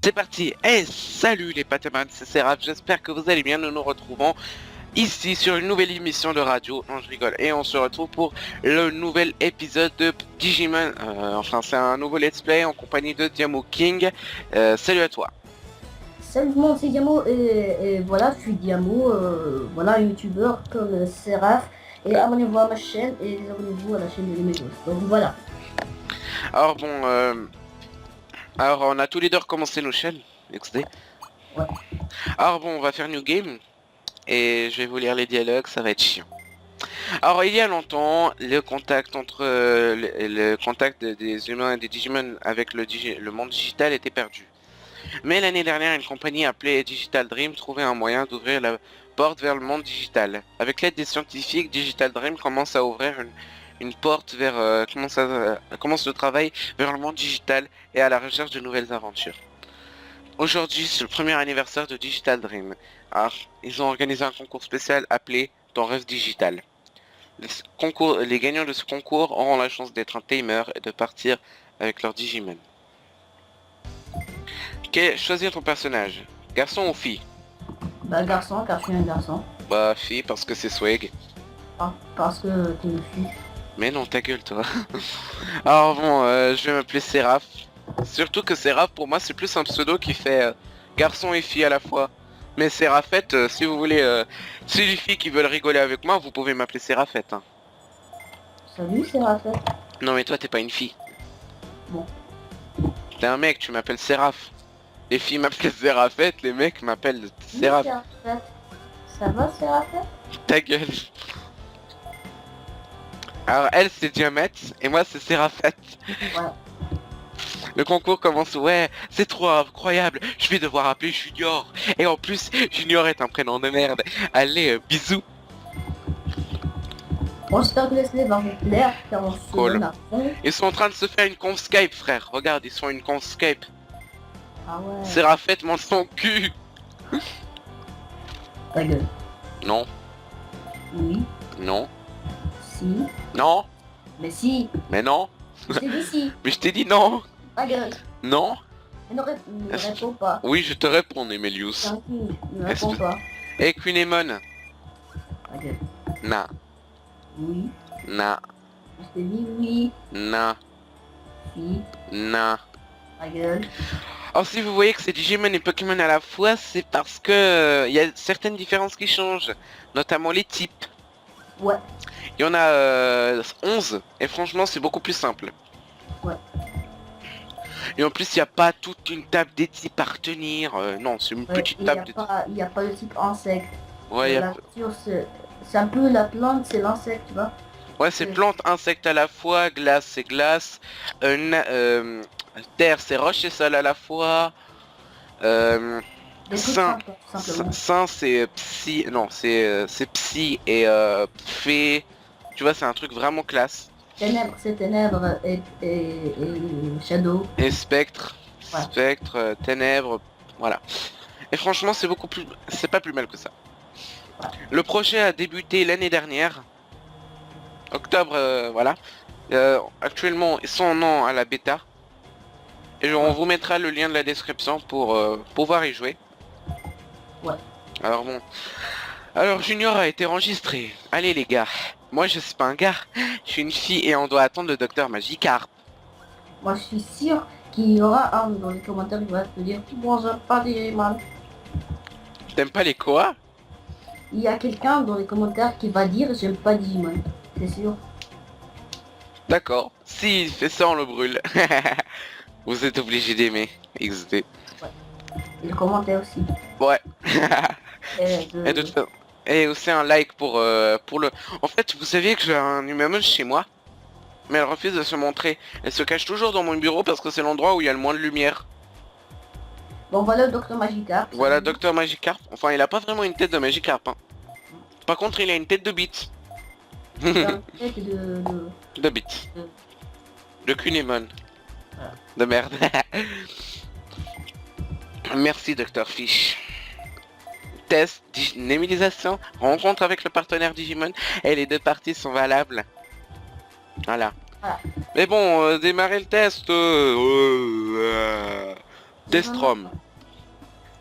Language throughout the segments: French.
C'est parti. Salut les Patamans, c'est Seraph, j'espère que vous allez bien. Nous nous retrouvons ici sur une nouvelle émission de radio. Non, je rigole. Et on se retrouve pour le nouvel épisode de Digimon. Enfin, c'est un nouveau let's play en compagnie de Diamo King. Salut à toi. Salut tout le monde, c'est Diamo et voilà, je suis Diamo, voilà, un youtubeur comme Seraph. Et abonnez-vous à ma chaîne et abonnez-vous à la chaîne de Lemegos. Donc voilà. Alors bon, alors on a tous les deux recommencé nos chaînes. XD. Ouais. Alors bon, on va faire New Game. Et je vais vous lire les dialogues, ça va être chiant. Alors il y a longtemps, le contact entre le contact des humains et des Digimon avec le monde digital était perdu. Mais l'année dernière, une compagnie appelée Digital Dream trouvait un moyen d'ouvrir la porte vers le monde digital. Avec l'aide des scientifiques, Digital Dream commence à ouvrir une porte vers commence le travail vers le monde digital et à la recherche de nouvelles aventures. Aujourd'hui, c'est le premier anniversaire de Digital Dream. Alors, ils ont organisé un concours spécial appelé Ton rêve digital. Les gagnants de ce concours auront la chance d'être un tamer et de partir avec leur Digimon. Choisir ton personnage. Garçon ou fille? Bah garçon, car je suis un garçon. Bah fille parce que c'est swag. Ah, parce que t'es une fille. Mais non, ta gueule toi. Alors bon, je vais m'appeler Seraph. Surtout que Seraph pour moi c'est plus un pseudo qui fait garçon et fille à la fois. Mais Séraphette, si vous voulez, si les filles qui veulent rigoler avec moi, vous pouvez m'appeler Séraphette. Hein. Salut Seraph. Non mais toi t'es pas une fille. Bon. T'es un mec, tu m'appelles Séraph. Les filles m'appellent Séraphette, les mecs m'appellent Seraph. Ça va Seraph? Ta gueule. Alors elle c'est Diamètre et moi c'est Séraphette. Ouais. Le concours commence, ouais, c'est trop incroyable, je vais devoir appeler Junior. Et en plus, Junior est un prénom de merde. Allez, bisous. Bon, j'espère que les slave vont vous plaire, car on se Cool. donne à fond. Ils sont en train de se faire une conf Skype, frère. Regarde, ils sont une conf Skype. Ah ouais. Séraphette monte son cul. Ta gueule. Non, Oui. non, Si. non, Mais si. mais non. Je t'ai dit si. Mais je t'ai dit non. Ta gueule. Non. Mais ne réponds pas. Oui, je te réponds, Emelius. Tranquille, ne réponds pas. Et Kunemon. Ta gueule. Na, Oui. na, Je t'ai dit oui. na, Si. na. Ta gueule. Alors si vous voyez que c'est Digimon et Pokémon à la fois, c'est parce que il y a certaines différences qui changent, notamment les types. Ouais. Il y en a 11 et franchement c'est beaucoup plus simple. Ouais. Et en plus il n'y a pas toute une table des types à retenir, non c'est une petite Il table de... n'y a pas le type insecte. Ouais, La nature, c'est un peu la plante, c'est l'insecte, tu vois. ouais c'est plante, insecte à la fois, glace c'est glace, terre c'est roche et sol à la fois, Des trucs Saint, simples, simplement. Saint c'est psy, non c'est psy et fée, tu vois c'est un truc vraiment classe. Ténèbres, c'est ténèbres et shadow. Et spectre, Ouais. spectre, ténèbres, voilà. Et franchement c'est beaucoup plus, c'est pas plus mal que ça. Ouais. Le projet a débuté l'année dernière, octobre, voilà. Actuellement ils sont en à la bêta. Et on vous mettra le lien de la description pour pouvoir y jouer. Ouais. Alors bon. Alors Junior a été enregistré. Allez les gars. Moi je suis pas un gars. Je suis une fille et on doit attendre le docteur Magikarp. Moi, je suis sûr qu'il y aura un dans les commentaires qui va te dire bon, j'aime pas Digimon. T'aimes pas les quoi? Il y a quelqu'un dans les commentaires qui va dire j'aime pas Digimon. C'est sûr. D'accord. S'il fait ça on le brûle. Vous êtes obligé d'aimer. XD. Et le commentaire aussi. Ouais. Et de... Et aussi un like pour le... En fait vous saviez que j'ai un Numamon chez moi. Mais elle refuse de se montrer. Elle se cache toujours dans mon bureau parce que c'est l'endroit où il y a le moins de lumière. Bon, voilà le docteur Magikarp. Voilà Docteur Magikarp. Enfin il a pas vraiment une tête de Magikarp. Hein. Par contre il a une tête de bite. de... De bite. de- De Kunemon. Voilà. De merde. Merci Docteur Fish. Test, némilisation, rencontre avec le partenaire Digimon et les deux parties sont valables. Voilà. Voilà. Mais bon, démarrer le test. Destrom.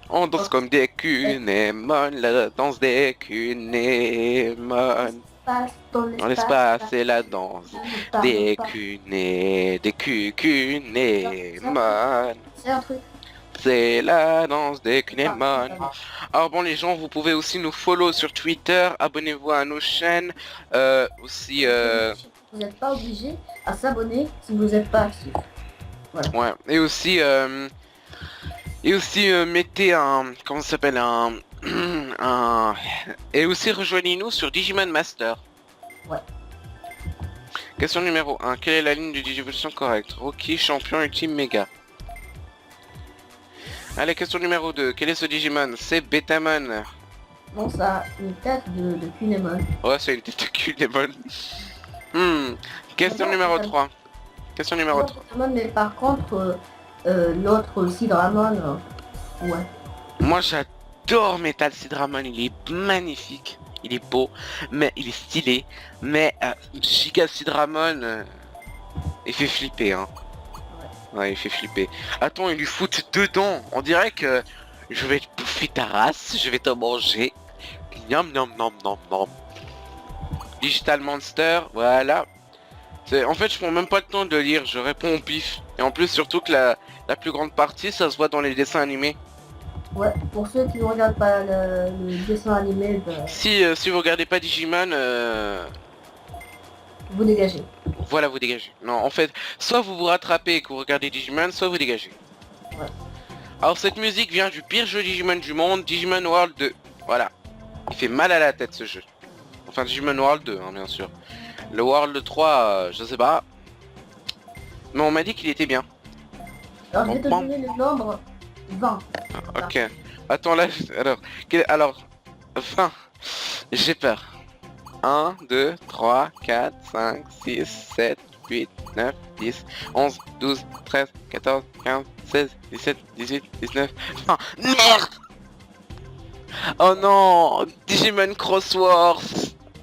On danse comme des cunémones, la danse des cunémones. Dans Dans l'espace, l'espace, c'est la danse ne parle des pas. cunémones. C'est un truc. C'est la danse des C'est pas- c'est cunémones. pas- Alors bon les gens, vous pouvez aussi nous follow sur Twitter, abonnez-vous à nos chaînes, aussi Vous n'êtes pas obligé à s'abonner si vous n'êtes pas actif. ouais, et aussi mettez un, comment ça s'appelle, un, un, et aussi rejoignez-nous sur Digimon Master. Ouais. Question numéro 1, quelle est la ligne de Digivolution correcte? Rocky, champion, ultime, méga. Allez, question numéro 2, quel est ce Digimon? C'est Betamon. Bon, ça a une tête de Kunemon. Ouais, c'est une tête de Kunemon. Question numéro 3. Question numéro 3. Kunemon, mais par contre, l'autre Sidramon, ouais. Moi j'adore Metal Sidramon, il est magnifique, il est beau, mais il est stylé, mais Giga Sidramon, il fait flipper, hein. Ouais, il fait flipper. Attends, ils lui foutent dedans, on dirait que je vais te bouffer ta race, je vais te manger. Niam niam niam niam niam. Digital Monster, voilà. En fait, je prends même pas le temps de lire, je réponds au pif. Et en plus, surtout que la plus grande partie, ça se voit dans les dessins animés. Ouais, pour ceux qui ne regardent pas le dessin animé, bah, Si vous regardez pas Digimon, vous dégagez. voilà, vous dégagez. Non, en fait, soit vous vous rattrapez et que vous regardez Digimon, soit vous dégagez. Ouais. Alors cette musique vient du pire jeu Digimon du monde, Digimon World 2. Voilà. Il fait mal à la tête ce jeu. Enfin Digimon World 2, hein, bien sûr. Le World 3, je sais pas. Mais on m'a dit qu'il était bien. Alors, je vais te donner le nombre 20. Ok. Attends là, alors, 20. J'ai peur. 1, 2, 3, 4, 5, 6, 7, 8, 9, 10, 11, 12, 13, 14, 15, 16, 17, 18, 19, 20. Merde! Oh non! Digimon Crosswords!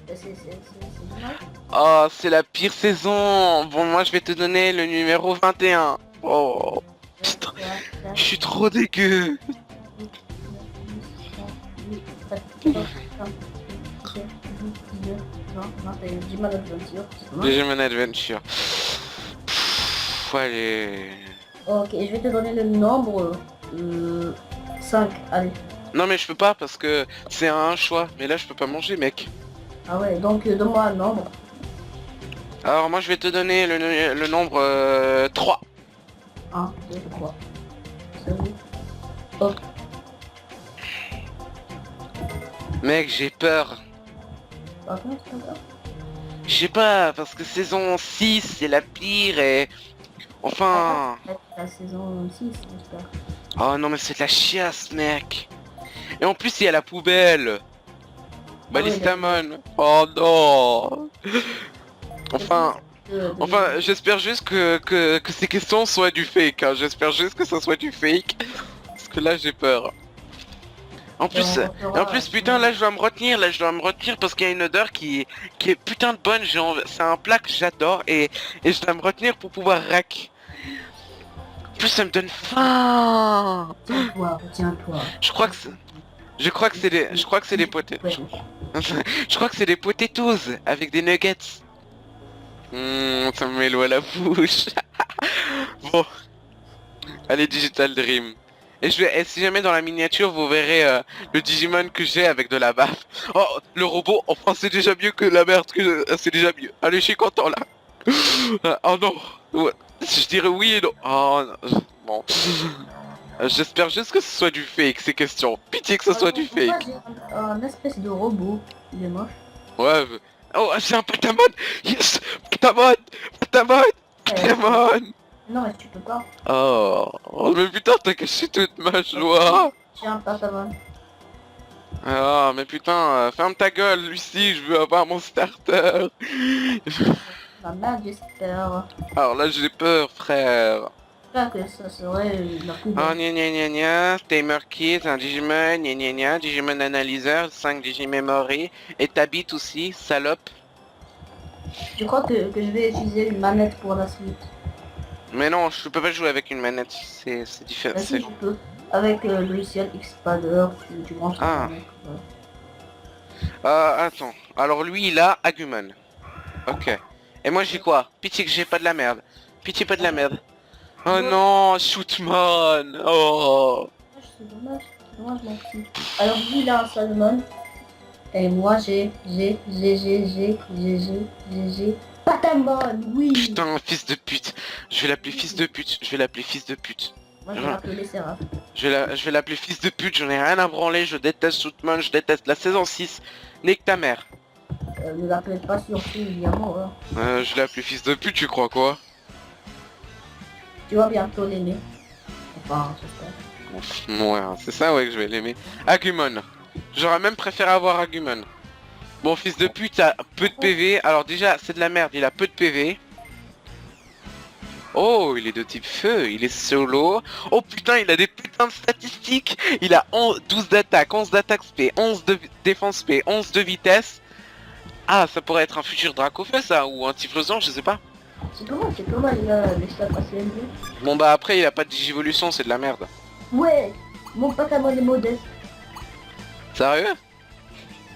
C'est dommage. Oh, c'est la pire saison! Bon, moi je vais te donner le numéro 21. Oh, putain, je suis trop dégueu! Digimon Adventure. Allez. Ok, je vais te donner le nombre 5, allez. Non mais je peux pas parce que c'est un choix. Mais là je peux pas manger mec. Ah ouais, donc donne-moi un nombre. Alors moi je vais te donner le nombre 3. 1, 2, 3. Ok. Mec j'ai peur. Par contre, c'est pas Je sais pas parce que saison 6 c'est la pire et... Enfin... la saison 6, j'espère. Oh non mais c'est de la chiasse mec. Et en plus il y a la poubelle. Ballistamon. Oh non. Enfin... Enfin, j'espère juste que ces questions soient du fake, hein. J'espère juste que ça soit du fake. Parce que là, j'ai peur. En plus, putain, là, je dois me retenir, parce qu'il y a une odeur qui est putain de bonne. C'est un plat que j'adore et je dois me retenir pour pouvoir rack. En plus, ça me donne faim. Tiens-toi. Je crois que c'est des, je crois que c'est des potatoes. Je crois que c'est des potatoes avec des nuggets. Ça me met l'eau à la bouche. Bon. Allez, Digital Dream. Et si jamais dans la miniature vous verrez le Digimon que j'ai avec de la baffe. Oh, le robot, enfin c'est déjà mieux que la merde, c'est déjà mieux. Allez, je suis content là. Oh non. Ouais. Je dirais oui et non. Oh non. Bon. J'espère juste que ce soit du fake ces questions. Pitié que ce soit du fake. Un espèce de robot, il est moche. Ouais. Oh, c'est un Patamon. Yes. Patamon. Non mais tu peux pas. Oh mais putain t'as caché toute ma joie. J'ai un Patamon. Ah mais putain, ferme ta gueule Lucie, je veux avoir mon starter. La merde j'espère. Alors là j'ai peur frère. J'espère que ça serait la plus Oh bonne. gna gna gna gna, Tamer Kid, un Digimon, gna gna gna, Digimon Analyzer, 5 Digimemory, et t'habites aussi, salope. Je crois que je vais utiliser une manette pour la suite. Mais non, je peux pas jouer avec une manette, c'est différent. Si tu peux. Avec le logiciel Xpader, tu branches ta Ah. manette. Voilà. Attends. Alors lui, il a Agumon. Ok. Et moi, j'ai quoi? Pitié que j'ai pas de la merde. Pitié pas de la merde. Oh non, Shootmon. Oh. C'est dommage, mon petit. Alors lui, il a un Salmon. Et moi, j'ai Patamon, oui. Putain, fils de pute. Je vais l'appeler fils de pute. Je vais l'appeler fils de pute. Moi, je vais l'appeler Seraph. Je vais l'appeler fils de pute. J'en ai rien à branler. Je déteste Shootmon. Je déteste la saison 6. Nique ta mère. Ne l'appelle pas surtout, évidemment. Hein. Je l'ai appelé fils de pute, tu crois quoi? Tu vas bientôt l'aimer. Enfin, j'espère. Ouais, c'est ça ouais que je vais l'aimer. Agumon. J'aurais même préféré avoir Agumon. Bon fils de pute a peu de PV. Alors déjà c'est de la merde, il a peu de PV. Oh il est de type feu, il est solo. Oh putain il a des putains de statistiques. Il a 12 d'attaque, 11 d'attaque SP, 11 de défense SP, 11 de vitesse. Ah ça pourrait être un futur Dracofeu ça, ou un Typhlosion, je sais pas. C'est comment il a les stats assez élevés. Bon bah après il a pas de digivolution, c'est de la merde. Ouais, mon Patamon est modeste. Sérieux?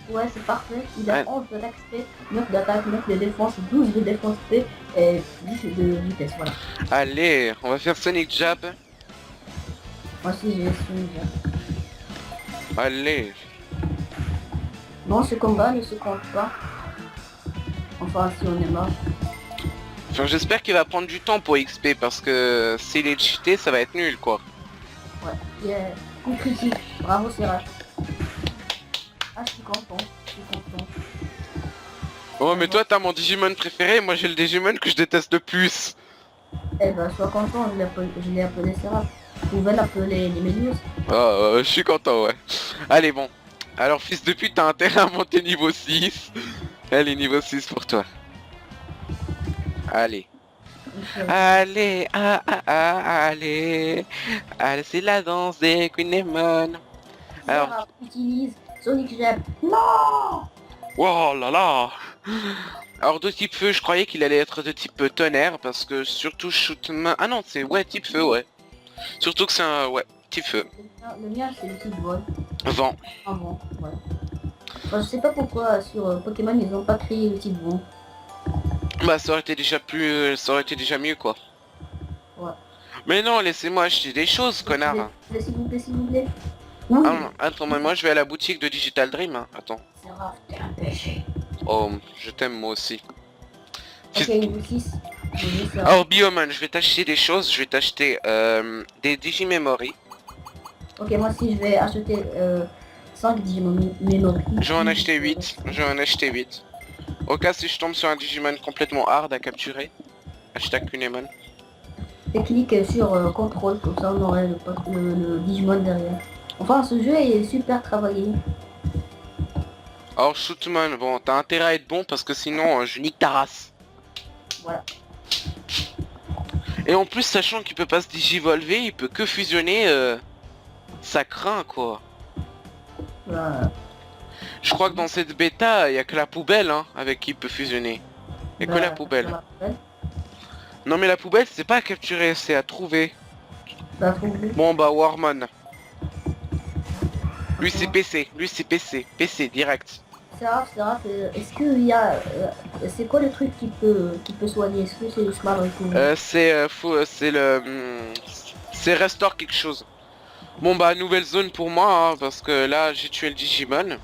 Ouais, c'est parfait. Il a Ouais. 11 d'attaque SP, 9 d'attaque, 9 de défense, 12 de défense SP et 10 de vitesse, voilà. Allez, on va faire Sonic Jab. Moi aussi j'ai su. Allez. Bon, ce combat ne se compte pas. Enfin, si on est mort. Enfin, j'espère qu'il va prendre du temps pour XP parce que s'il est cheaté, ça va être nul quoi. Ouais, yeah. Coup critique. Bravo, Seraph. Ah, je suis content. Je suis content. Oh, mais toi, t'as mon Digimon préféré, moi j'ai le Digimon que je déteste le plus. Eh ben, sois content, je l'ai appelé Seraph. Vous pouvez l'appeler les Mélius. Oh, je suis content, ouais. Allez, bon. Alors, fils de pute, t'as intérêt à monter niveau 6. Allez, niveau 6 pour toi. Allez. Allez, allez. Allez, c'est la danse des Queenemon. Alors, Seraph utilise Sonic Jab. Non. oh là là. Alors de type feu, je croyais qu'il allait être de type tonnerre parce que surtout shootman... Ah non, c'est ouais type feu, ouais. Surtout que c'est un ouais type feu. Le mien, c'est le type vol. Vent. Avant, ouais. Enfin, je sais pas pourquoi sur Pokémon ils ont pas créé le type vent. Bah ça aurait été déjà plus, ça aurait été déjà mieux quoi. Ouais. Mais non, laissez-moi acheter des choses, connard. S'il vous plaît, s'il vous plaît. Non, Ah non, attends, mais moi je vais à la boutique de Digital Dream. Hein. Attends. Seraph, t'es un péché. Oh, je t'aime moi aussi. Ok, niveau 6. Alors Bioman, je vais t'acheter des choses. Je vais t'acheter des Digimemory. Ok, moi aussi je vais acheter 5 Digimon Memory. Je vais en acheter 8. Je vais en acheter 8. Au cas si je tombe sur un Digimon complètement hard à capturer. Hashtag Kunemon. Et clique sur contrôle, comme ça on aurait le Digimon derrière. Enfin, ce jeu est super travaillé. Alors Shootman, bon, t'as intérêt à être bon parce que sinon je nique ta race. Voilà. Et en plus, sachant qu'il peut pas se digivolver, il peut que fusionner, ça craint quoi. Voilà. Je crois que dans cette bêta, il y a que la poubelle hein, avec qui il peut fusionner. Il y a que la poubelle. Non mais la poubelle, c'est pas à capturer, c'est à trouver. Bon bah Warman. Lui c'est PC, lui c'est PC, PC direct. Seraph, est-ce qu'il y a... c'est quoi le truc qui peut soigner? Est-ce que c'est le smart C'est c'est restore quelque chose. Bon bah nouvelle zone pour moi hein, parce que là j'ai tué le Digimon.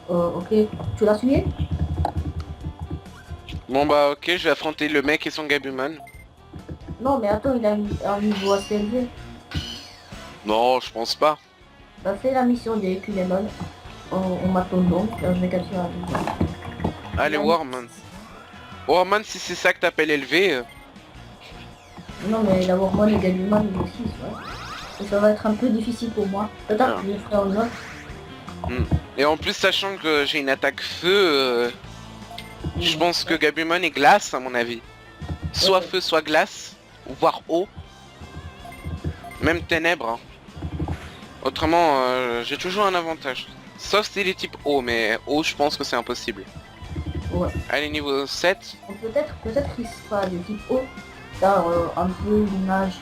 Ok, tu l'as tué? Bon bah ok, je vais affronter le mec et son Gabumon. Non mais attends, il a un niveau assez élevé. Non, je pense pas. Bah fais la mission des Kunemon en m'attendant, je vais capturer un niveau. Allez Warman. Warman si c'est ça que t'appelles élevé. Non mais la Warmon et Gabumon ils aussi, ouais. Et ça va être un peu difficile pour moi. Peut-être que je le ferai en autre. Et en plus sachant que j'ai une attaque feu, je pense que Gabumon est glace à mon avis. Soit feu, soit glace, ou voire eau. Même ténèbres. Hein. Autrement, j'ai toujours un avantage. Sauf si les types eau, mais eau je pense que c'est impossible. Ouais. Allez, niveau 7. Donc peut-être qu'il sera de type eau, car un peu l'image.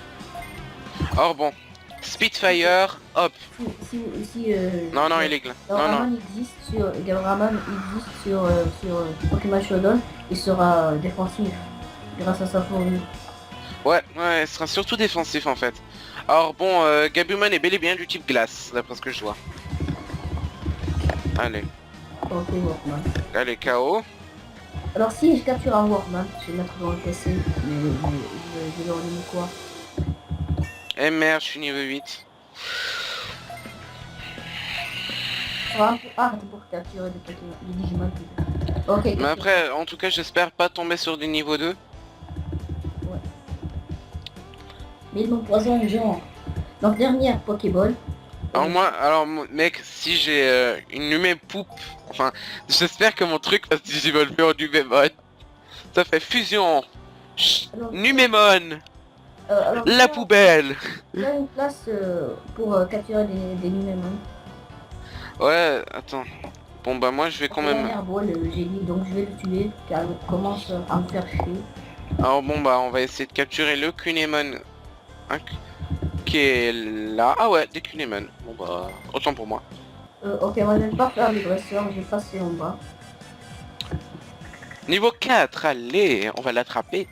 Or bon. Spitfire, hop. Si Non, il est glace. Non, non. Gabraman existe sur Pokémon Shodown, il sera défensif grâce à sa fourrure. Ouais, il sera surtout défensif en fait. Alors bon, Gabumon est bel et bien du type glace, d'après ce que je vois. Allez, Ok, Workman. allez, KO. Alors si je capture un Workman, je vais mettre dans le PC, mais je vais leur donner quoi? Eh merde, je suis niveau 8. Ça sera un peu hard pour capturer des Pokémon, des Digimon plutôt. Ok, Mais capture. après, en tout cas, j'espère pas tomber sur du niveau 2. Ouais. Mais ils m'empoisonnent genre. Donc dernière Pokéball. Alors moi, mec, si j'ai une Numépoupe, enfin, j'espère que mon truc va se développer en Numemon. Ça fait fusion. Alors, Numemon, alors, la poubelle. il y a une place pour capturer des Numemon. Ouais, attends. Bon bah moi je vais quand même... Dernière ball, j'ai dit, donc je vais le tuer, car il commence à me faire chier. Alors bon bah on va essayer de capturer le Kunemon qui est là. Ah ouais, des Kunemon. Bon bah autant pour moi. Ok, moi je vais pas faire le dresseur, je vais passer en bas. Niveau 4, allez, on va l'attraper.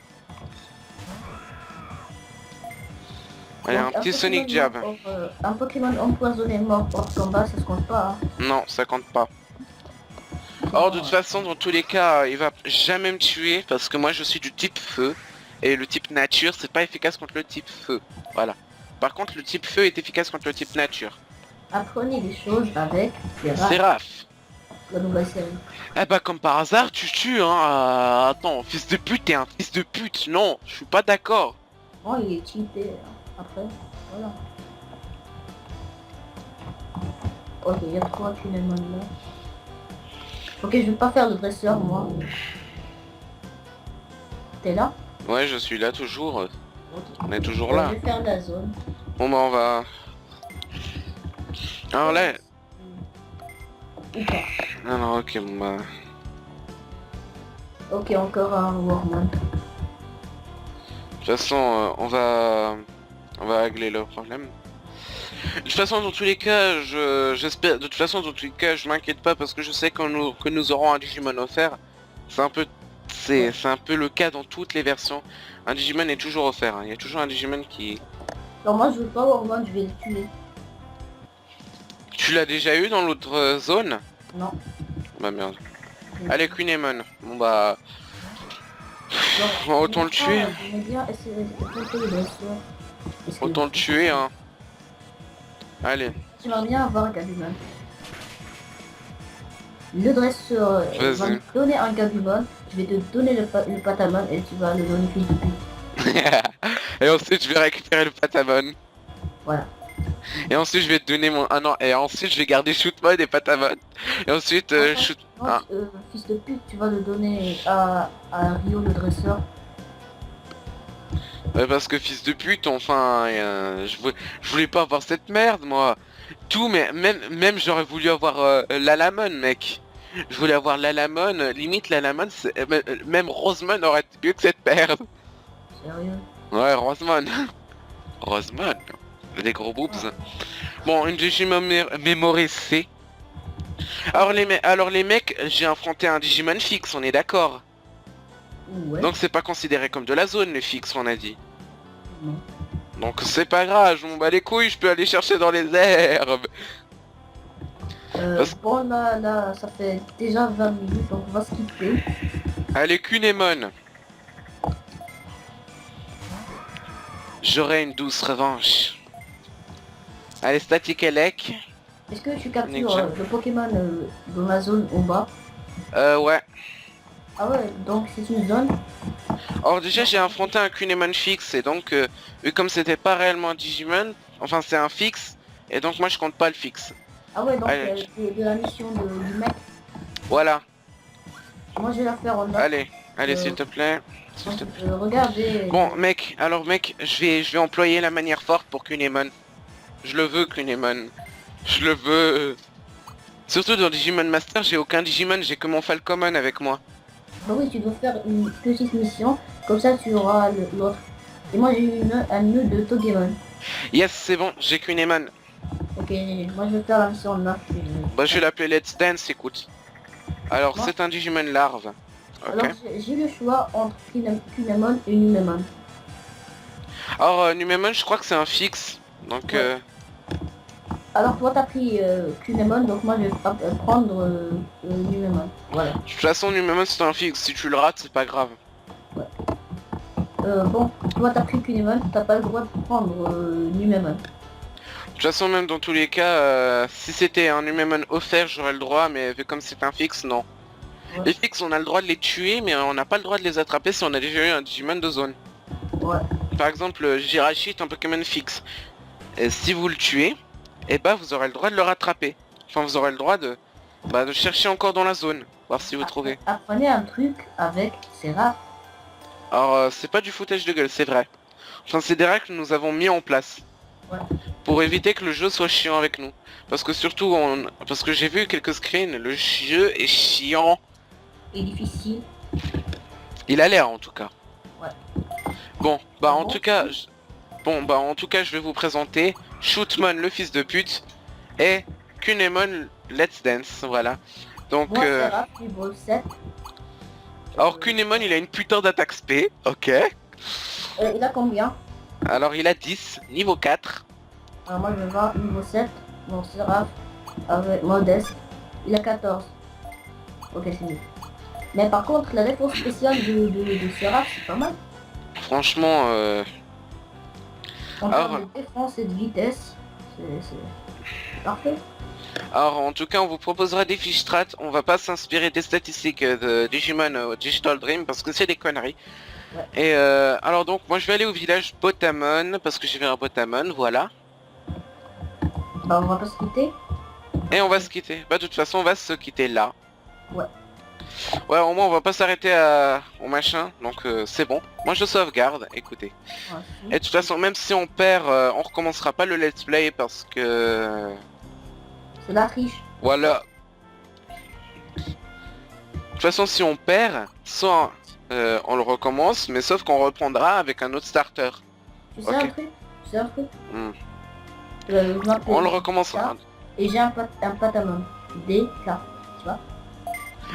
Allez, Donc, un petit Sonic Jab. Un Pokémon empoisonné mort hors combat, ça se compte pas. Hein. Non, ça compte pas. Or de toute façon, dans tous les cas, il va jamais me tuer parce que moi je suis du type feu. Et le type nature, c'est pas efficace contre le type feu. Voilà. Par contre, le type feu est efficace contre le type nature. Apprenez des choses avec Séraph. la nouvelle série. Eh bah comme par hasard, tu tues, hein. Attends, fils de pute, t'es un fils de pute. Non, je suis pas d'accord. Bon, il est cheaté. Hein. Après, voilà. Ok, il y a 3 Kunemon là. Ok, je vais pas faire le dresseur, moi. T'es là? Ouais, je suis là toujours. Ok. On est toujours là. Je vais faire la zone. Bon bah on va... Alors là... Ou pas. Non, ok, bon bah... Ok, encore un Warman. De toute façon, on va régler le problème. De toute façon, dans tous les cas, j'espère... De toute façon, dans tous les cas, je m'inquiète pas parce que je sais que nous aurons un Digimon offert. C'est un peu... C'est un peu le cas dans toutes les versions. Un Digimon est toujours offert. Hein. Il y a toujours un Digimon qui... Alors moi, je veux pas Warman, je vais le tuer. Tu l'as déjà eu dans l'autre zone? Non. Bah merde. Allez, Kunemon. Bon bah... Autant le tuer. Autant le tuer, hein. Allez. Tu vas bien avoir Gabumon. Le dresseur va me donner un Gabumon, je vais te donner le Patamon et tu vas le donner fils de pute. Et ensuite je vais récupérer le Patamon. Voilà. Et ensuite je vais te donner mon... Ah non, et ensuite je vais garder Shootmon et Patamon. Et ensuite Shoot... Ah. Fils de pute, tu vas le donner à Rio le dresseur. Ouais, parce que fils de pute, enfin... je voulais pas avoir cette merde, moi. Tout, mais même j'aurais voulu avoir l'Alamon, mec. Je voulais avoir l'Alamon, limite l'Alamon, même Rosemon aurait été mieux que cette merde. Sérieux? Ouais, Rosemon. Rosemon. Des gros boobs. Bon, une Digimon mémorisée. Alors les mecs, j'ai affronté un Digimon fixe, on est d'accord. Ouais. Donc c'est pas considéré comme de la zone, le fixe, on a dit. Non. Donc c'est pas grave, je m'en bats les couilles, je peux aller chercher dans les herbes. Bon là, ça fait déjà 20 minutes, donc on va skipper. Allez, Kunemon. J'aurai une douce revanche. Allez, Static Elec. Est-ce que tu captures le Pokémon dans la zone en bas? Ouais. Ah ouais, donc c'est une zone. Alors déjà j'ai affronté un Kunemon fixe et donc vu comme c'était pas réellement un Digimon, enfin c'est un fixe et donc moi je compte pas le fixe. Ah ouais, donc c'est de la mission du mec. Voilà. Moi je vais la faire en bas. Allez s'il te plaît. Regardez. Bon mec, alors mec, je vais employer la manière forte pour Kunemon. Je le veux Kunemon. Je le veux. Surtout dans Digimon Master, j'ai aucun Digimon, j'ai que mon Falcomon avec moi. Bah oui, tu dois faire une petite mission, comme ça tu auras l'autre. Et moi j'ai un nœud de Togemon. Yes, c'est bon, j'ai Kunemon. Ok, moi je vais faire la mission là. Bah je vais l'appeler Let's Dance, écoute. Alors Moi, c'est un Digimon larve. alors Ok. j'ai le choix entre Kunemon et Numemon. Alors Numemon, je crois que c'est un fixe. Donc Ouais. Alors toi t'as pris Kunemon, donc moi je vais prendre Numemon. Voilà. de toute façon Numemon c'est un fixe. Si tu le rates, c'est pas grave. Bon, toi t'as pris Kunemon, t'as pas le droit de prendre Numemon. De toute façon, même dans tous les cas, si c'était un Numemon offert, j'aurais le droit, mais vu comme c'est un fixe, non. Ouais. Les fixes, on a le droit de les tuer, mais on n'a pas le droit de les attraper si on a déjà eu un Digimon de zone. Ouais. Par exemple, Jirachi est un Pokémon fixe. Et si vous le tuez, eh ben vous aurez le droit de le rattraper. Enfin, vous aurez le droit de chercher encore dans la zone, voir si vous trouvez. Apprenez un truc avec Seraph. Alors, c'est pas du foutage de gueule, c'est vrai. Enfin, c'est des règles que nous avons mis en place. Ouais. Pour éviter que le jeu soit chiant avec nous. Parce que surtout, parce que j'ai vu quelques screens, le jeu est chiant. Et difficile. Il a l'air en tout cas. Ouais. Bon, bah en Bon. tout cas, je vais vous présenter Shootmon le fils de pute et Kunemon Let's Dance, voilà. Donc, Moi Seraph, niveau 7. alors Kunemon il a une putain d'attaque spé, ok. Il a combien? Alors il a 10, niveau 4. Alors moi je vais voir niveau 7. Mon Seraph avec modeste. Il a 14. Ok c'est mieux. Mais par contre la défense spéciale de Seraph c'est pas mal. Franchement, En Alors- termes de défense et de vitesse, c'est parfait. alors en tout cas on vous proposera des fiches strat, on va pas s'inspirer des statistiques de Digimon Digital Dream parce que c'est des conneries. Ouais. Et alors donc moi je vais aller au village Botamon parce que j'ai vu un Botamon, voilà. Bah on va pas se quitter. Et on va se quitter. Bah de toute façon on va se quitter là. Ouais. Ouais, au moins on va pas s'arrêter au machin, donc c'est bon. Moi je sauvegarde, écoutez. Ouais, Et de toute façon même si on perd, on recommencera pas le let's play parce que... c'est la triche. Voilà. De toute façon si on perd, soit on le recommence, mais sauf qu'on reprendra avec un autre starter. Tu sais Ok. un truc? Tu sais un truc? Hmm. Je m'appelle On le recommencera. Et j'ai un Patamon. DK. Tu vois?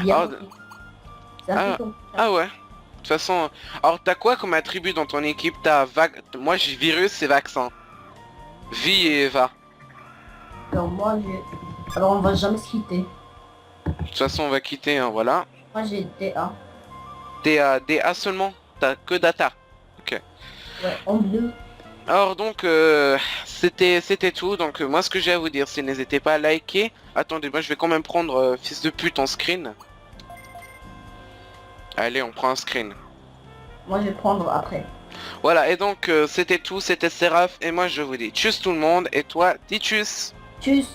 Bien Ah, compris. C'est un peu comme ça. Ah ouais. De toute façon, alors t'as quoi comme attribut dans ton équipe? T'as moi j'ai virus et vaccin. Vie et Eva. Alors moi j'ai... Alors on va jamais se quitter. De toute façon on va quitter, hein, voilà. Moi j'ai DA. T'es à DA seulement. T'as que data. Ouais, en bleu. Alors donc c'était tout. Donc moi ce que j'ai à vous dire c'est n'hésitez pas à liker. Attendez, moi je vais quand même prendre fils de pute en screen. Allez, on prend un screen. Moi je vais prendre après. Voilà, et donc c'était tout, c'était Seraph et moi je vous dis tchuss tout le monde et toi dis tchuss. Tchuss.